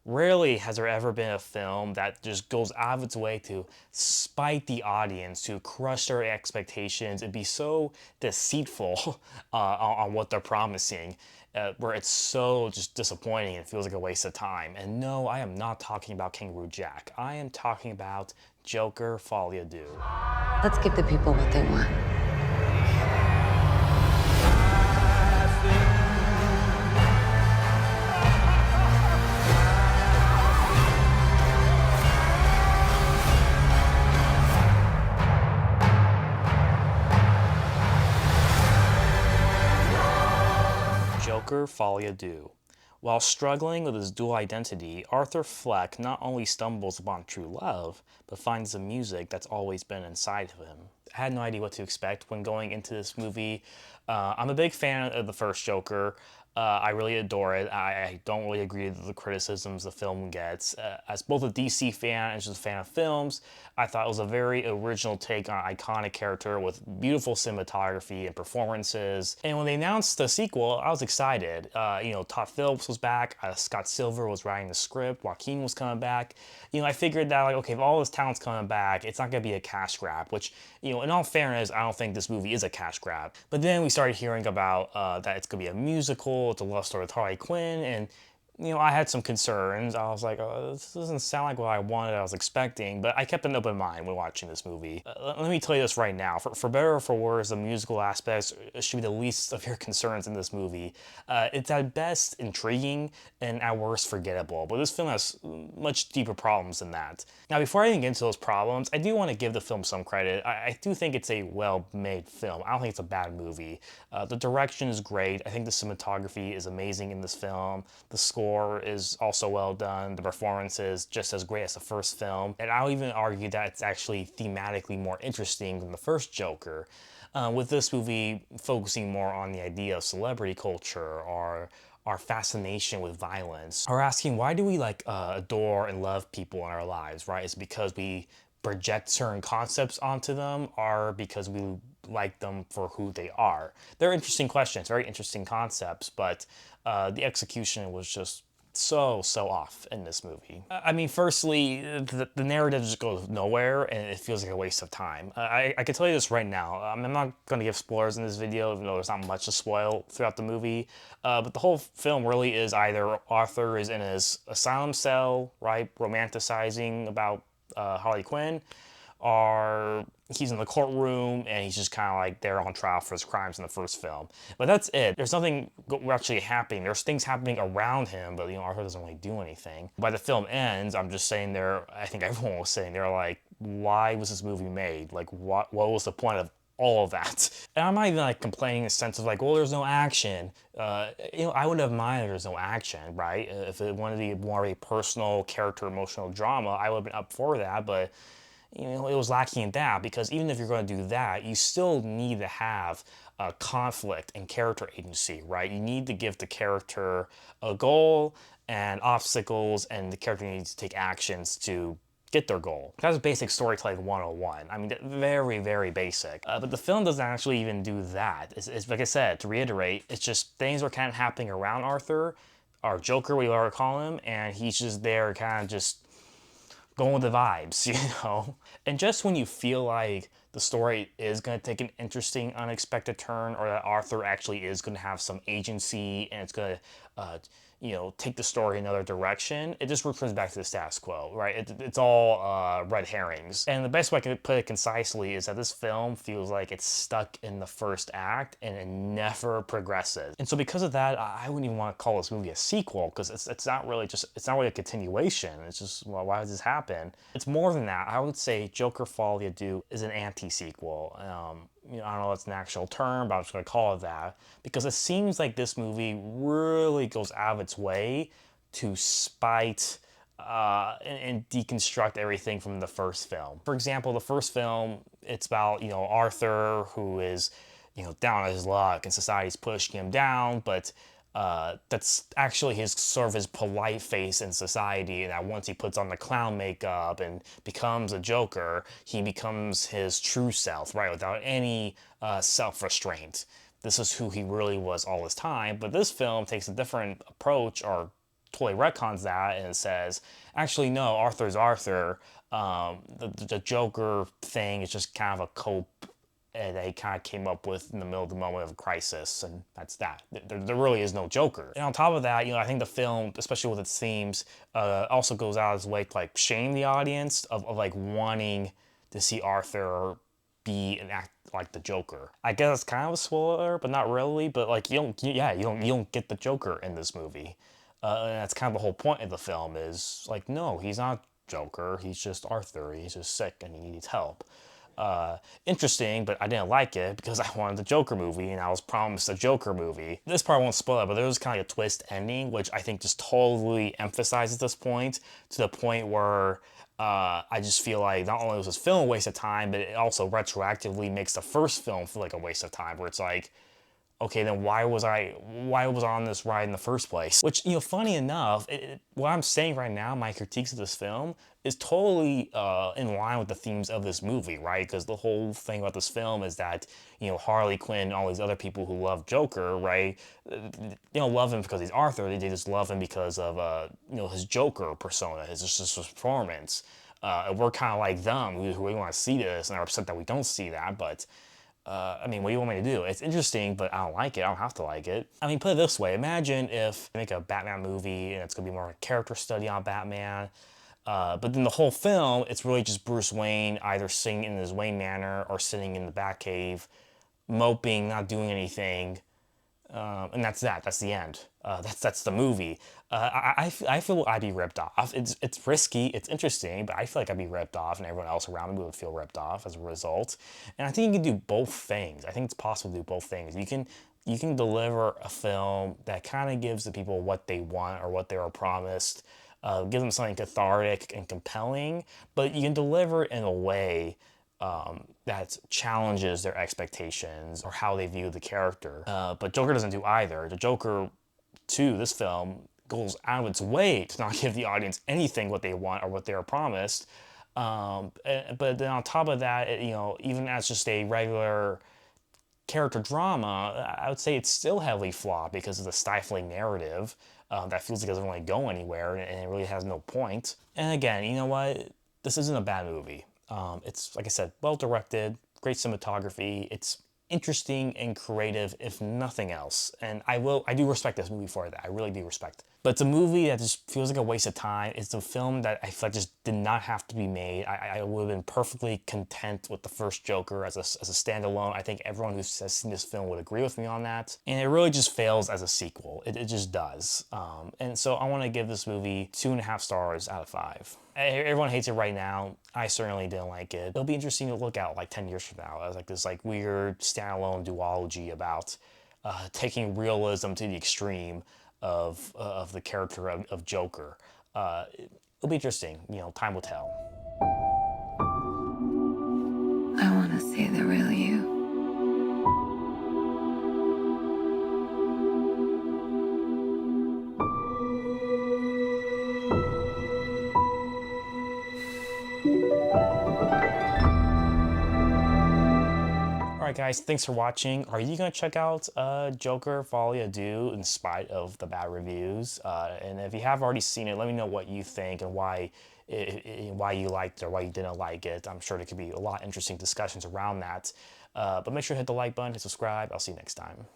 Rarely has there ever been a film that just goes out of its way to spite the audience, to crush their expectations, and be so deceitful on what they're promising, where it's so just disappointing and feels like a waste of time. And no, I am not talking about Kangaroo Jack. I am talking about Joker Folie Deux. Let's give the people what they want. Joker Folie Deux. While struggling with his dual identity, Arthur Fleck not only stumbles upon true love, but finds the music that's always been inside of him. I had no idea what to expect when going into this movie. I'm a big fan of the first Joker. I really adore it. I don't really agree with the criticisms the film gets. As both a DC fan and just a fan of films, I thought it was a very original take on an iconic character with beautiful cinematography and performances. And when they announced the sequel, I was excited. Todd Phillips was back, Scott Silver was writing the script, Joaquin was coming back. I figured that, like, okay, if all this talent's coming back, it's not gonna be a cash grab, which, in all fairness, I don't think this movie is a cash grab. But then we started hearing about that it's gonna be a musical, it's a love story with Harley Quinn, and I had some concerns. I was like, oh, this doesn't sound like what I wanted, I was expecting, but I kept an open mind when watching this movie. Let me tell you this right now. For better or for worse, the musical aspects should be the least of your concerns in this movie. It's at best intriguing and at worst forgettable, but this film has much deeper problems than that. Now, before I even get into those problems, I do want to give the film some credit. I do think it's a well-made film. I don't think it's a bad movie. The direction is great. I think the cinematography is amazing in this film. The score is also well done. The performance is just as great as the first film. And I'll even argue that it's actually thematically more interesting than the first Joker. With this movie focusing more on the idea of celebrity culture or our fascination with violence, or asking why do we adore and love people in our lives, right? Is it because we project certain concepts onto them, or because we like them for who they are? They're interesting questions, very interesting concepts, but the execution was just so off in this movie. I mean, firstly, the narrative just goes nowhere and it feels like a waste of time. I can tell you this right now. I'm not going to give spoilers in this video, even though there's not much to spoil throughout the movie. But the whole film really is either Arthur is in his asylum cell, right, romanticizing about Harley Quinn, or he's in the courtroom and he's just kind of like there on trial for his crimes in the first film. But that's it. There's nothing actually happening. There's things happening around him, but Arthur doesn't really do anything. By the film ends, I'm just saying there, I think everyone was saying, they're like, why was this movie made? Like, what was the point of all of that? And I'm not even complaining in the sense of well, there's no action. I wouldn't have minded there's no action, right? If it wanted to be more of a personal character emotional drama, I would have been up for that, but it was lacking in that, because even if you're going to do that, you still need to have conflict and character agency, right? You need to give the character a goal and obstacles, and the character needs to take actions to get their goal. That's basic storytelling 101. I mean, very, very basic. But the film doesn't actually even do that. It's like I said, to reiterate, it's just things are kind of happening around Arthur, or Joker, we ought to call him, and he's just there kind of just going with the vibes. And just when you feel like the story is going to take an interesting, unexpected turn, or that Arthur actually is going to have some agency and it's going to, take the story another direction, it just returns back to the status quo, right? It's all red herrings. And the best way I can put it concisely is that this film feels like it's stuck in the first act and it never progresses. And so because of that, I wouldn't even want to call this movie a sequel, because it's not really a continuation. It's just, well, why does this happen? It's more than that. I would say Joker Folie Deux is an anti-sequel. I don't know if it's an actual term, but I'm just going to call it that, because it seems like this movie really goes out of its way to spite and deconstruct everything from the first film. For example, the first film, it's about, Arthur, who is, down on his luck and society's pushing him down, but that's actually his polite face in society, and that once he puts on the clown makeup and becomes a Joker, he becomes his true self, right, without any self-restraint. This is who he really was all this time. But this film takes a different approach, or totally retcons that and says, actually, no, Arthur's Arthur. The Joker thing is just kind of a cope that he kind of came up with in the middle of the moment of a crisis, and that's that. There really is no Joker. And on top of that, I think the film, especially with its themes, also goes out of its way to like shame the audience of like wanting to see Arthur be and act like the Joker. I guess it's kind of a spoiler, but not really. But like you don't get the Joker in this movie, and that's kind of the whole point of the film. Is like, no, he's not Joker. He's just Arthur. He's just sick and he needs help. Interesting, but I didn't like it because I wanted the Joker movie and I was promised a Joker movie. This part won't spoil it, but there was kind of a twist ending, which I think just totally emphasizes this point to the point where I just feel like not only was this film a waste of time, but it also retroactively makes the first film feel like a waste of time, where it's like, okay, then why was I on this ride in the first place? Which, funny enough, what I'm saying right now, my critiques of this film, is totally in line with the themes of this movie, right? Because the whole thing about this film is that, Harley Quinn and all these other people who love Joker, right? They don't love him because he's Arthur. They just love him because of, his Joker persona, his performance. And we're kind of like them, who we want to see this, and are upset that we don't see that, but I mean, what do you want me to do? It's interesting, but I don't like it. I don't have to like it. I mean, put it this way. Imagine if I make a Batman movie and it's going to be more a character study on Batman. But then the whole film, it's really just Bruce Wayne either singing in his Wayne manner or sitting in the Batcave, moping, not doing anything, and that's that. That's the end. That's the movie. I feel I'd be ripped off. It's risky. It's interesting, but I feel like I'd be ripped off, and everyone else around me would feel ripped off as a result. And I think you can do both things. I think it's possible to do both things. You can deliver a film that kind of gives the people what they want or what they were promised, give them something cathartic and compelling, but you can deliver it in a way that challenges their expectations or how they view the character. But Joker doesn't do either. The Joker, too, this film, goes out of its way to not give the audience anything what they want or what they are promised. But then on top of that, even as just a regular character drama, I would say it's still heavily flawed because of the stifling narrative that feels like it doesn't really go anywhere and it really has no point. And again, you know what? This isn't a bad movie. It's, like I said, well directed, great cinematography. It's interesting and creative, if nothing else. And I do respect this movie for that. I really do respect it. But it's a movie that just feels like a waste of time. It's a film that I feel like just did not have to be made. I would have been perfectly content with the first Joker as a standalone. I think everyone who has seen this film would agree with me on that. And it really just fails as a sequel. It just does. And so I want to give this movie 2.5 stars out of 5. Everyone hates it right now. I certainly didn't like it. It'll be interesting to look at like 10 years from now as like this like weird standalone duology about taking realism to the extreme of the character of Joker. It'll be interesting. Time will tell. I want to see the real you. Alright guys, thanks for watching. Are you going to check out Joker Folie Deux in spite of the bad reviews? And if you have already seen it, let me know what you think and why you liked it or why you didn't like it. I'm sure there could be a lot of interesting discussions around that. But make sure to hit the like button, hit subscribe. I'll see you next time.